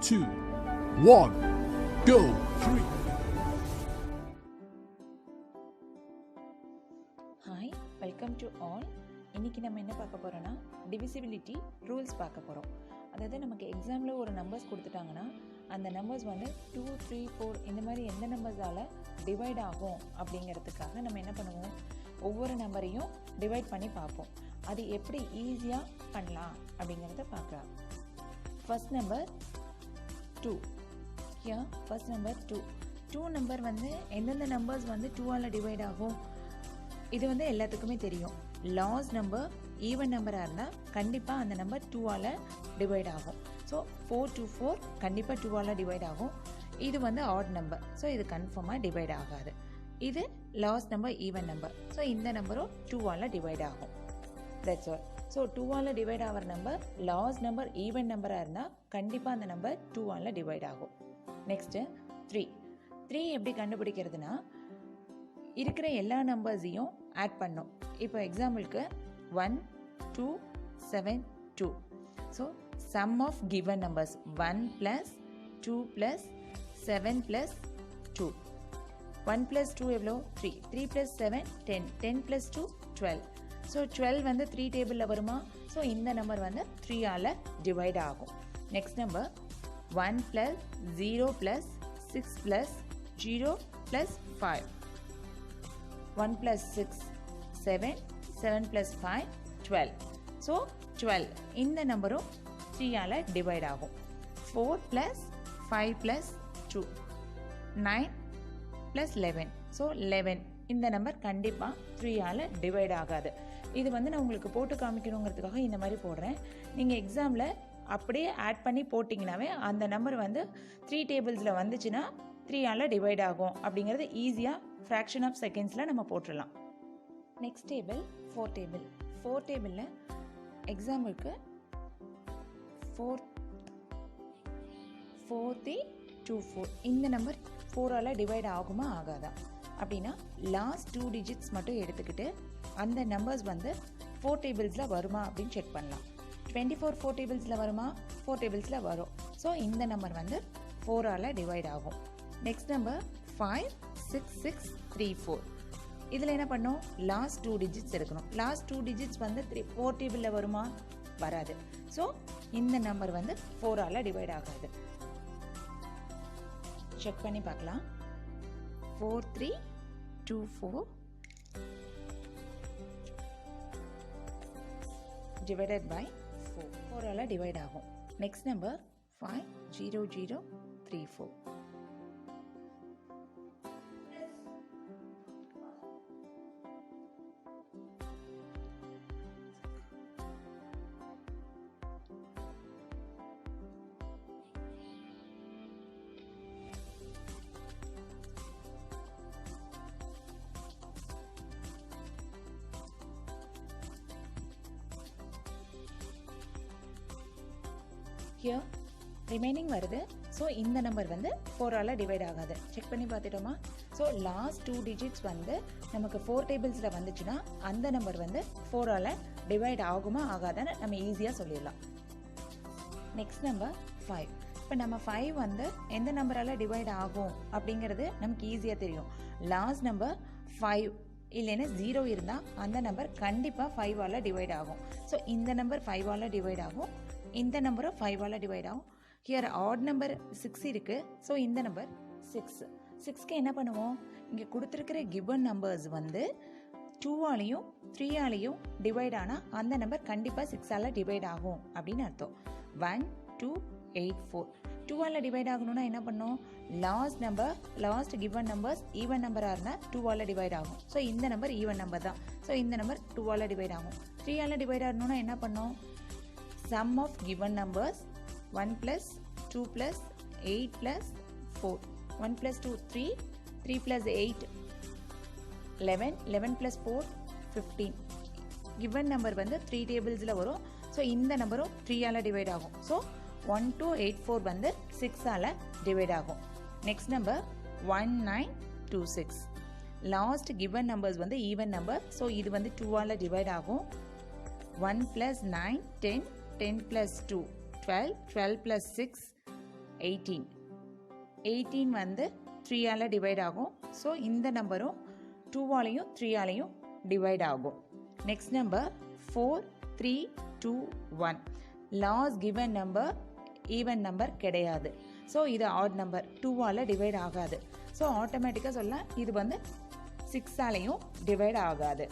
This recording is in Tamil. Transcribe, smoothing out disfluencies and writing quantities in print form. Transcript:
2, 1, go! 3. Hi, welcome to all. இன்றைக்கி நம்ம என்ன பார்க்க போகிறோன்னா டிவிசிபிலிட்டி ரூல்ஸ் பார்க்க போகிறோம். அதாவது நமக்கு எக்ஸாமில் ஒரு நம்பர்ஸ் கொடுத்துட்டாங்கன்னா அந்த நம்பர்ஸ் வந்து 2, 3, 4 இந்த மாதிரி எந்த நம்பர்ஸால் டிவைட் ஆகும் அப்படிங்கிறதுக்காக நம்ம என்ன பண்ணுவோம், ஒவ்வொரு நம்பரையும் டிவைட் பண்ணி பார்ப்போம். அது எப்படி ஈஸியாக பண்ணலாம் அப்படிங்கிறத பார்க்கலாம். First number 2. First number 2 number வந்து எந்தெந்த நம்பர்ஸ் வந்து 2ஆல் டிவைட் ஆகும் இது வந்து எல்லாத்துக்குமே தெரியும். லாஸ்ட் நம்பர் ஈவன் நம்பராக இருந்தால் கண்டிப்பாக அந்த நம்பர் 2ஆல் டிவைட் ஆகும். ஸோ 4 to 4 கண்டிப்பாக 2ஆல் டிவைட் ஆகும். இது வந்து ஆட் நம்பர், ஸோ இது கன்ஃபார்மாக டிவைட் ஆகாது. இது last number even number, so இந்த நம்பரும் 2ஆல் டிவைட் ஆகும். That's all. ஸோ 2ஆல் டிவைட் ஆகிற நம்பர் லாஸ்ட் நம்பர் ஈவன் நம்பராக இருந்தால் கண்டிப்பாக அந்த நம்பர் 2ஆல் டிவைட் ஆகும். நெக்ஸ்ட்டு 3 எப்படி கண்டுபிடிக்கிறதுனா, இருக்கிற எல்லா நம்பர்ஸையும் ஆட் பண்ணோம். இப்போ எக்ஸாம்பிளுக்கு 1, 2, 7, 2. So sum of given numbers 1 + 2 + 7 + 2. 1 + 2 எவ்வளோ? 3. 3 + 7 10. 10 + 2 12. ஸோ 12 வந்து 3 டேபிளில் வருமா? ஸோ இந்த நம்பர் வந்து 3ஆல் டிவைட் ஆகும். Next number 1 + 0 + 6 + 0 + 5. 1 + 6 7, 7 + 5 12. ஸோ 12 இந்த நம்பரும் 3ஆல் டிவைட் ஆகும். 4 + 5 + 2 9 + 11. ஸோ 11 இந்த நம்பர் கண்டிப்பாக 3ஆல் டிவைட் ஆகாது. இது வந்து நான் உங்களுக்கு போட்டு காமிக்கணுங்கிறதுக்காக இந்த மாதிரி போடுறேன். நீங்கள் எக்ஸாமில் அப்படியே ஆட் பண்ணி போட்டிங்கனாவே அந்த நம்பர் வந்து 3 டேபிள்ஸில் வந்துச்சுன்னா 3ஆல் டிவைட் ஆகும் அப்படிங்கிறது ஈஸியாக ஃப்ராக்ஷன் ஆஃப் செகண்ட்ஸில் நம்ம போட்டுடலாம். Next table 4 table. 4 டேபிளில் எக்ஸாம்பிளுக்கு 4 3 2 4 இந்த நம்பர் 4ஆல் டிவைட் ஆகுமா ஆகாதா அப்படின்னா லாஸ்ட் 2 டிஜிட்ஸ் மட்டும் எடுத்துக்கிட்டு அந்த நம்பர்ஸ் வந்து 4 டேபிள்ஸில் வருமா அப்படின்னு செக் பண்ணலாம். 24 4 டேபிள்ஸில் வருமா? 4 டேபிள்ஸில் வரும். ஸோ இந்த நம்பர் வந்து 4ஆல் டிவைட் ஆகும். Next number 5 6 6 3 4. இதில் என்ன பண்ணோம், லாஸ்ட் 2 டிஜிட்ஸ் எடுக்கணும். லாஸ்ட் 2 டிஜிட்ஸ் வந்து 4 டேபிளில் வருமா? வராது. ஸோ இந்த நம்பர் வந்து 4ஆல் டிவைட் ஆகாது. செக் பண்ணி பார்க்கலாம். 4 3 2 4 divided by 4. 4ஆல் டிவைட் ஆகும். Next number 5 0 0 3 4. Here ரிமைனிங் வருது. ஸோ இந்த நம்பர் வந்து 4ஆல் டிவைட் ஆகாது. செக் பண்ணி பார்த்துட்டோமா? ஸோ லாஸ்ட் 2 டிஜிட்ஸ் வந்து நமக்கு 4 டேபிள்ஸில் வந்துச்சுன்னா அந்த நம்பர் வந்து 4ஆல் டிவைட் ஆகுமா ஆகாதான்னு நம்ம ஈஸியாக சொல்லிடலாம். Next number 5. இப்போ நம்ம 5 வந்து எந்த நம்பரால் டிவைட் ஆகும் அப்படிங்கிறது நமக்கு ஈஸியாக தெரியும். லாஸ்ட் நம்பர் 5 இல்லைன்னா 0 இருந்தால் அந்த நம்பர் கண்டிப்பாக 5ஆல் டிவைட் ஆகும். ஸோ இந்த நம்பர் 5ஆல் டிவைட் ஆகும், இந்த நம்பரும் 5ஆல் டிவைட் ஆகும். ஹியர் ஆட் நம்பர் 6 இருக்குது. ஸோ இந்த நம்பர் 6. 6க்கு என்ன பண்ணுவோம், இங்கே கொடுத்துருக்கிற கிவன் நம்பர்ஸ் வந்து 2ஆலையும் 3ஆலையும் டிவைட் ஆனால் அந்த நம்பர் கண்டிப்பாக 6ஆல் டிவைட் ஆகும் அப்படின்னு அர்த்தம். 1 2 8 4. 2ஆல் டிவைட் ஆகணும்னா என்ன பண்ணோம், லாஸ்ட் கிவன் நம்பர்ஸ் ஈவன் நம்பராக இருந்தால் 2ஆல் டிவைட் ஆகும். ஸோ இந்த நம்பர் ஈவன் நம்பர் தான். ஸோ இந்த நம்பர் 2ஆல் டிவைட் ஆகும். 3ஆல் டிவைட் ஆகணும்னா என்ன பண்ணோம், sum of given numbers 1 + 2 + 8 + 4. 1 + 2 3, 3 + 8 11, 11 + 4 15. given number வந்து 3 டேபிள்ஸில் வரும். ஸோ இந்த நம்பரும் 3ஆல் டிவைட் ஆகும். ஸோ 1 2 8 4 வந்து 6ஆல் டிவைட் ஆகும். Next number 1 9 2 6. Last given numbers வந்து ஈவன் நம்பர். ஸோ இது வந்து 2ஆல் டிவைட் ஆகும். 1 + 9 10, 10 + 2 12, 12 + 6 18 வந்து 3ஆல் டிவைட் ஆகும். ஸோ இந்த நம்பரும் 2ஆலையும் 3ஆலையும் டிவைட் ஆகும். Next number 4, 3, 2, 1. Last given number even number கிடையாது. ஸோ இது ஆட் நம்பர், 2ஆல் டிவைட் ஆகாது. ஸோ ஆட்டோமேட்டிக்காக சொல்ல இது வந்து 6ஆலையும் டிவைட் ஆகாது.